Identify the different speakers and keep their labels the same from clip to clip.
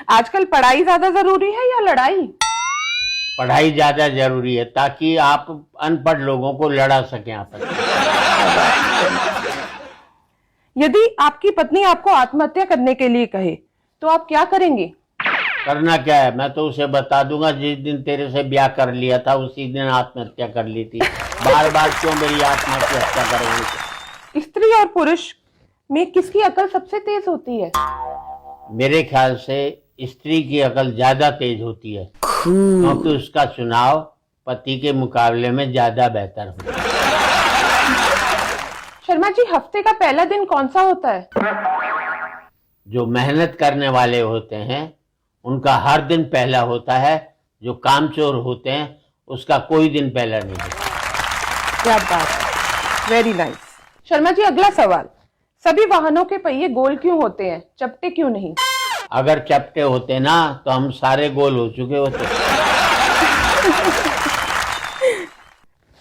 Speaker 1: आजकल पढ़ाई ज्यादा जरूरी है या लड़ाई?
Speaker 2: पढ़ाई ज्यादा जरूरी है ताकि आप अनपढ़ लोगों को लड़ा सकें आपस में।
Speaker 1: यदि आपकी पत्नी आपको आत्महत्या करने के लिए कहे तो आप क्या करेंगे?
Speaker 2: करना क्या है, मैं तो उसे बता दूंगा जिस दिन तेरे से ब्याह कर लिया था उसी दिन आत्महत्या कर ली थी। बार बार क्यों मेरी आत्महत्या करेंगे?
Speaker 1: स्त्री और पुरुष में किसकी अकल सबसे तेज होती है?
Speaker 2: मेरे ख्याल से स्त्री की अकल ज्यादा तेज होती है क्योंकि उसका चुनाव पति के मुकाबले में ज्यादा बेहतर होता है।
Speaker 1: शर्मा जी, हफ्ते का पहला दिन कौन सा होता है?
Speaker 2: जो मेहनत करने वाले होते हैं उनका हर दिन पहला होता है, जो कामचोर होते हैं उसका कोई दिन पहला नहीं होता।
Speaker 1: क्या बात है, वेरी नाइस। शर्मा जी, अगला सवाल, सभी वाहनों के पहिए गोल क्यों होते हैं, चपटे क्यों नहीं?
Speaker 2: अगर चपटे होते ना तो हम सारे गोल हो चुके होते।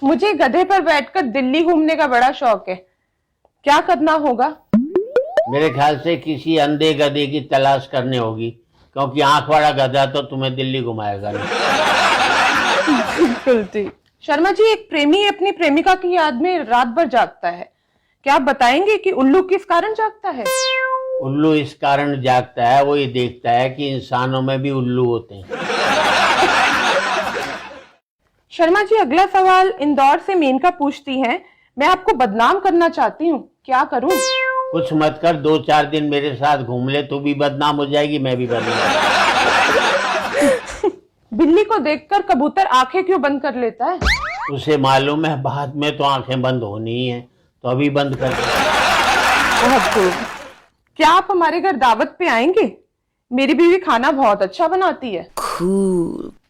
Speaker 1: मुझे गधे पर बैठकर दिल्ली घूमने का बड़ा शौक है, क्या करना होगा?
Speaker 2: मेरे ख्याल से किसी अंधे गधे की तलाश करनी होगी क्योंकि आंख वाला गधा तो तुम्हें दिल्ली घुमाएगा नहीं।
Speaker 1: बिल्कुल ठीक। शर्मा जी, एक प्रेमी अपनी प्रेमिका की याद में रात भर जागता है, क्या आप बताएंगे कि उल्लू किस कारण जागता है?
Speaker 2: उल्लू इस कारण जागता है, वो ये देखता है कि इंसानों में भी उल्लू होते हैं।
Speaker 1: शर्मा जी, अगला सवाल इंदौर से मेनका पूछती हैं, मैं आपको बदनाम करना चाहती हूँ, क्या करूँ?
Speaker 2: कुछ मत कर, 2-4 दिन मेरे साथ घूम ले, तू भी बदनाम हो जाएगी, मैं भी बदनाम।
Speaker 1: बिल्ली को देखकर कबूतर आंखें क्यों बंद कर लेता है?
Speaker 2: उसे मालूम है बाद में तो आंखें बंद होनी ही है, तो अभी बंद कर दे।
Speaker 1: बहुत खूब। क्या आप हमारे घर दावत पे आएंगे? मेरी बीवी खाना बहुत अच्छा बनाती है।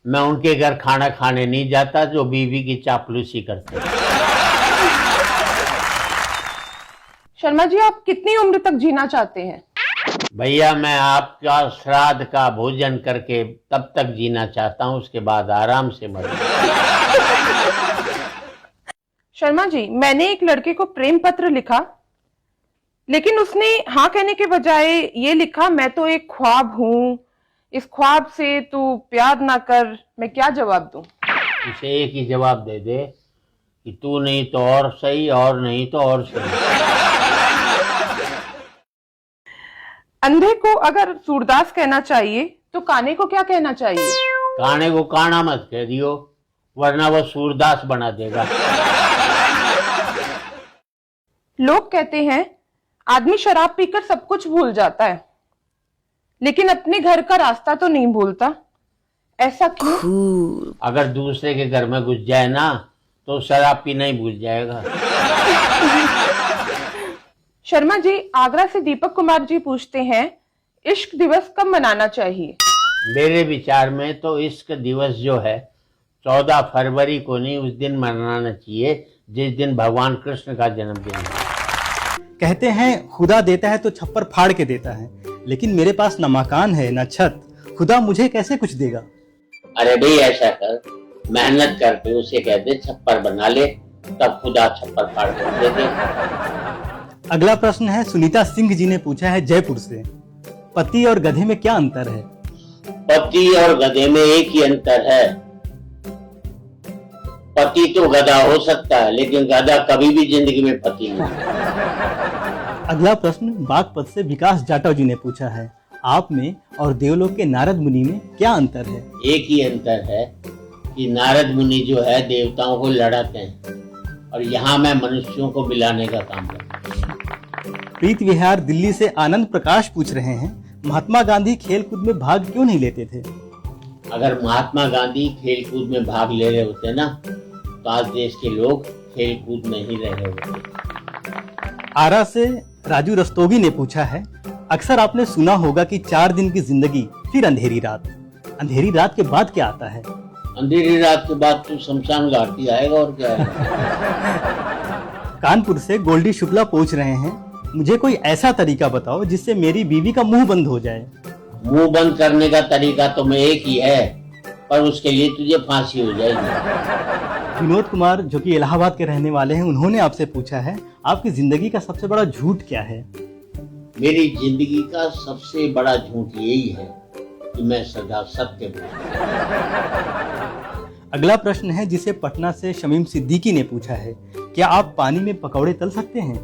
Speaker 2: मैं उनके घर खाना खाने नहीं जाता जो बीवी की चापलूसी करते हैं।
Speaker 1: शर्मा जी, आप कितनी उम्र तक जीना चाहते हैं?
Speaker 2: भैया, मैं आपका श्राद्ध का भोजन करके तब तक जीना चाहता हूँ, उसके बाद आराम से मर।
Speaker 1: शर्मा जी, मैंने एक लड़के को प्रेम पत्र लिखा, लेकिन उसने हाँ कहने के बजाय ये लिखा, मैं तो एक ख्वाब हूँ, इस ख्वाब से तू प्यार ना कर। मैं क्या जवाब दूं?
Speaker 2: उसे एक ही जवाब दे दे कि तू नहीं तो और सही, और नहीं तो और सही।
Speaker 1: अंधे को अगर सूरदास कहना चाहिए तो काने को क्या कहना चाहिए?
Speaker 2: काने को काना मत कह दियो, वरना वो सूरदास बना देगा।
Speaker 1: लोग कहते हैं आदमी शराब पीकर सब कुछ भूल जाता है, लेकिन अपने घर का रास्ता तो नहीं भूलता, ऐसा क्यों?
Speaker 2: अगर दूसरे के घर में घुस जाए ना तो शराब पीना ही भूल जाएगा।
Speaker 1: शर्मा जी, आगरा से दीपक कुमार जी पूछते हैं, इश्क दिवस कब मनाना चाहिए?
Speaker 2: मेरे विचार में तो इश्क दिवस जो है 14 फरवरी को नहीं, उस दिन मनाना चाहिए जिस दिन भगवान कृष्ण का जन्मदिन है।
Speaker 3: कहते हैं खुदा देता है तो छप्पर फाड़ के देता है, लेकिन मेरे पास न मकान है न छत, खुदा मुझे कैसे कुछ देगा?
Speaker 2: अरे भाई, ऐसा कर, मेहनत करके उसे कह दे छप्पर बना ले, तब खुदा छप्पर फाड़ कर दे दे।
Speaker 3: अगला प्रश्न है, सुनीता सिंह जी ने पूछा है जयपुर से, पति और गधे में क्या अंतर है?
Speaker 2: पति और गधे में एक ही अंतर है, पति तो गधा हो सकता है लेकिन गधा कभी भी जिंदगी में पति नहीं।
Speaker 3: अगला प्रश्न बागपत से विकास जाटव जी ने पूछा है, आप में और देवलोक के नारद मुनि में क्या अंतर है?
Speaker 2: एक ही अंतर है कि नारद मुनि जो है देवताओं को लड़ाते हैं और यहाँ मैं मनुष्यों को मिलाने का काम करता हूँ।
Speaker 3: प्रीत विहार दिल्ली से आनंद प्रकाश पूछ रहे हैं, महात्मा गांधी खेलकूद में भाग क्यों नहीं लेते थे?
Speaker 2: अगर महात्मा गांधी खेलकूद में भाग ले रहे होते ना तो आज देश के लोग खेलकूद में ही रहे होते।
Speaker 3: आरा से राजू रस्तोगी ने पूछा है, अक्सर आपने सुना होगा कि 4 दिन की जिंदगी फिर अंधेरी रात, अंधेरी रात के बाद क्या आता है?
Speaker 2: अंधेरी रात के बाद तो शमशान घाट ही आएगा, और क्या है।
Speaker 3: कानपुर से गोल्डी शुक्ला पूछ रहे हैं, मुझे कोई ऐसा तरीका बताओ जिससे मेरी बीवी का मुंह बंद हो जाए।
Speaker 2: मुंह बंद करने का तरीका तो मैं एक ही है, पर उसके लिए तुझे फांसी हो जाएगी।
Speaker 3: विनोद कुमार जो कि इलाहाबाद के रहने वाले हैं, उन्होंने आपसे पूछा है, आपकी जिंदगी का सबसे बड़ा झूठ क्या है?
Speaker 2: मेरी जिंदगी का सबसे बड़ा झूठ यही है कि मैं सदा सत्य बोलूं।
Speaker 3: अगला प्रश्न है जिसे पटना से शमीम सिद्दीकी ने पूछा है, क्या आप पानी में पकौड़े तल सकते हैं?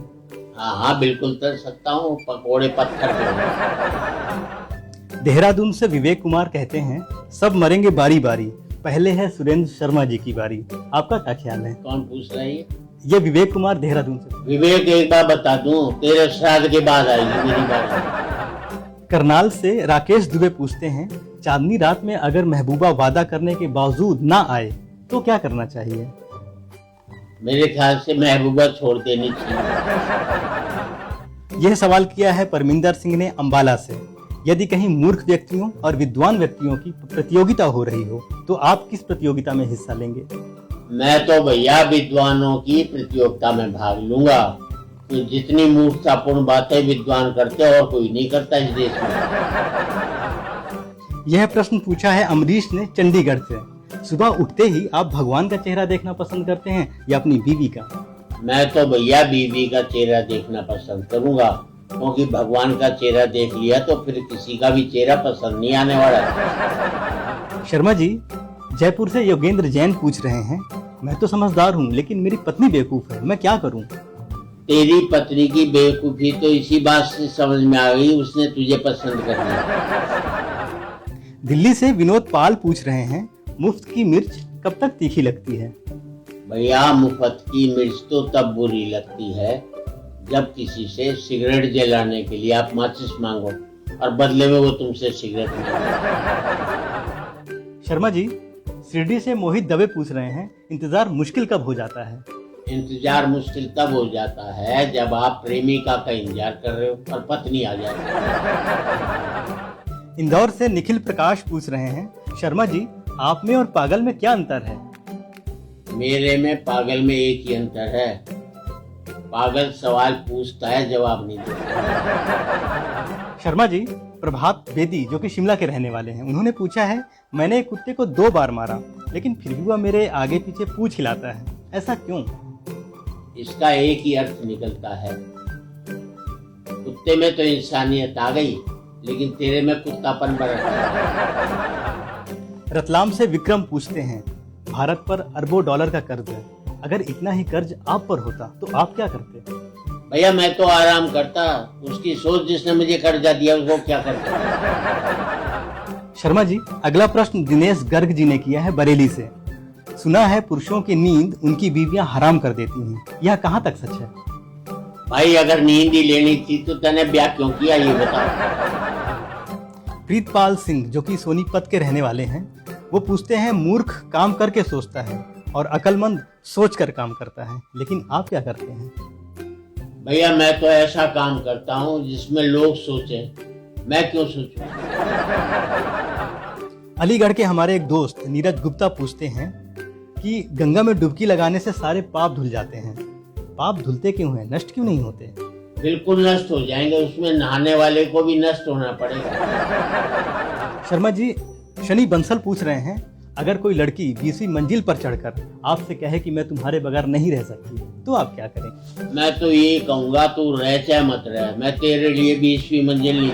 Speaker 2: हाँ हाँ, बिल्कुल तल सकता हूँ, पकोड़े पत्थर के।
Speaker 3: देहरादून से विवेक कुमार कहते हैं, सब मरेंगे बारी बारी, पहले है सुरेंद्र शर्मा जी की बारी। आपका क्या ख्याल है?
Speaker 2: कौन पूछ रहा है
Speaker 3: ये विवेक कुमार देहरादून से।
Speaker 2: विवेक, एक बार बता दूं, तेरे श्राद्ध के बाद आएगी मेरी बारी।
Speaker 3: करनाल से राकेश दुबे पूछते हैं, चांदनी रात में अगर महबूबा वादा करने के बावजूद ना आए तो क्या करना चाहिए?
Speaker 2: मेरे ख्याल से महबूबा छोड़ देनी चाहिए।
Speaker 3: यह सवाल किया है परमिंदर सिंह ने अंबाला से। यदि कहीं मूर्ख व्यक्तियों और विद्वान व्यक्तियों की प्रतियोगिता हो रही हो तो आप किस प्रतियोगिता में हिस्सा लेंगे?
Speaker 2: मैं तो भैया विद्वानों की प्रतियोगिता में भाग लूंगा। तो जितनी मूर्खतापूर्ण बातें विद्वान करते और कोई नहीं करता इस देश में।
Speaker 3: यह प्रश्न पूछा है अमरीश ने चंडीगढ़ से। सुबह उठते ही आप भगवान का चेहरा देखना पसंद करते हैं या अपनी बीवी का?
Speaker 2: मैं तो भैया बीवी का चेहरा देखना पसंद करूंगा, क्योंकि भगवान का चेहरा देख लिया तो फिर किसी का भी चेहरा पसंद नहीं आने वाला।
Speaker 3: शर्मा जी जयपुर से योगेंद्र जैन पूछ रहे हैं, मैं तो समझदार हूँ लेकिन मेरी पत्नी बेवकूफ है, मैं क्या करूँ?
Speaker 2: तेरी पत्नी की बेवकूफी तो इसी बात से समझ में आ गई, उसने तुझे पसंद कर लिया।
Speaker 3: दिल्ली से विनोद पाल पूछ रहे हैं, मुफ्त की मिर्च कब तक तीखी लगती है?
Speaker 2: भैया, मुफ्त की मिर्च तो तब बुरी लगती है जब किसी से सिगरेट जलाने के लिए आप माचिस मांगो और बदले में वो तुमसे सिगरेट मांगे।
Speaker 3: शर्मा जी शिरडी से मोहित दवे पूछ रहे हैं, इंतजार मुश्किल कब हो जाता है?
Speaker 2: इंतजार मुश्किल तब हो जाता है जब आप प्रेमिका का इंतजार कर रहे हो और पत्नी आ जाती है।
Speaker 3: इंदौर से निखिल प्रकाश पूछ रहे हैं, शर्मा जी आप में और पागल में क्या अंतर है?
Speaker 2: मेरे में पागल में एक ही अंतर है, पागल सवाल पूछता है जवाब नहीं देता।
Speaker 3: शर्मा जी प्रभात बेदी जो कि शिमला के रहने वाले हैं, उन्होंने पूछा है, मैंने एक कुत्ते को 2 बार मारा लेकिन फिर भी वह मेरे आगे पीछे पूंछ हिलाता है, ऐसा क्यों?
Speaker 2: इसका एक ही अर्थ निकलता है, कुत्ते में तो इंसानियत आ गई लेकिन तेरे में कुत्तापन बढ़ रहा है।
Speaker 3: रतलाम से विक्रम पूछते हैं, भारत पर अरबों डॉलर का कर्ज है, अगर इतना ही कर्ज आप पर होता तो आप क्या करते?
Speaker 2: भैया, मैं तो आराम करता, उसकी सोच जिसने मुझे कर्जा दिया उसको क्या करता।
Speaker 3: शर्मा जी अगला प्रश्न दिनेश गर्ग जी ने किया है बरेली से। सुना है पुरुषों की नींद उनकी बीवियां हराम कर देती हैं, यह कहाँ तक सच है?
Speaker 2: भाई, अगर नींद ही लेनी थी तो तूने ब्याह क्यों किया, ये बता।
Speaker 3: प्रीतपाल सिंह जो कि सोनीपत के रहने वाले हैं, वो पूछते हैं, मूर्ख काम करके सोचता है और अकलमंद सोच कर काम करता है, लेकिन आप क्या करते हैं?
Speaker 2: भैया, मैं तो ऐसा काम करता हूँ जिसमें लोग सोचें, मैं क्यों सोचूं।
Speaker 3: अलीगढ़ के हमारे एक दोस्त नीरज गुप्ता पूछते हैं कि गंगा में डुबकी लगाने से सारे पाप धुल जाते हैं, पाप धुलते क्यों हैं, नष्ट क्यों नहीं होते?
Speaker 2: बिल्कुल नष्ट हो जाएंगे, उसमें नहाने वाले को भी नष्ट होना पड़ेगा।
Speaker 3: शर्मा जी शनि बंसल पूछ रहे हैं, अगर कोई लड़की 20वीं मंजिल पर चढ़कर आपसे कहे कि मैं तुम्हारे बगैर नहीं रह सकती तो आप क्या करें?
Speaker 2: मैं तो ये कहूंगा, तू रह चाहे मत रह, मैं तेरे लिए 20वीं मंजिल नहीं